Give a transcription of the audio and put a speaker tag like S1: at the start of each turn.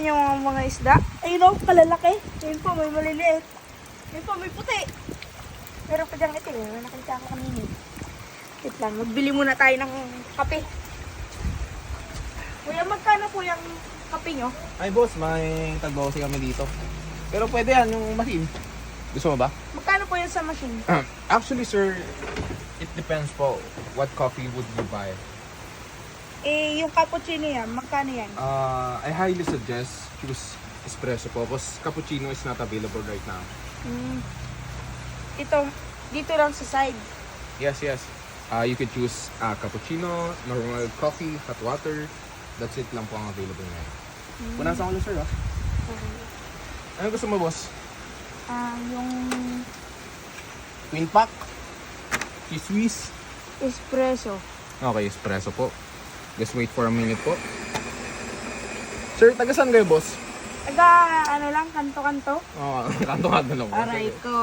S1: naman yung mga isda. Ayun o, kalalaki. Ayun po, may maliliit. Ayun po, may puti. Meron pa diyang itim. Nakita ko kanina. Wait lang, magbili muna tayo ng kape. Kuya, magkano po yung kape nyo?
S2: Ay boss, may tagbawas kami dito. Pero pwede yan, yung machine. Gusto mo ba?
S1: Magkano po yan sa machine?
S2: Actually sir, it depends po what coffee would you buy.
S1: Eh, yung cappuccino yan, magkano yan?
S2: I highly suggest choose espresso po because cappuccino is not available right now.
S1: Ito, dito lang sa side.
S2: Yes. You could choose cappuccino, normal coffee, hot water. That's it lang po ang available ngayon. Punasan ko lang sir Ano gusto mo boss?
S1: Yung
S2: Twin pack? Cheese whiz?
S1: espresso.
S2: Okay, espresso po. Just wait for a minute po. Sir, taga saan kayo boss?
S1: Taga, ano lang, kanto-kanto.
S2: Kanto-kanto lang po.
S1: Aray ko.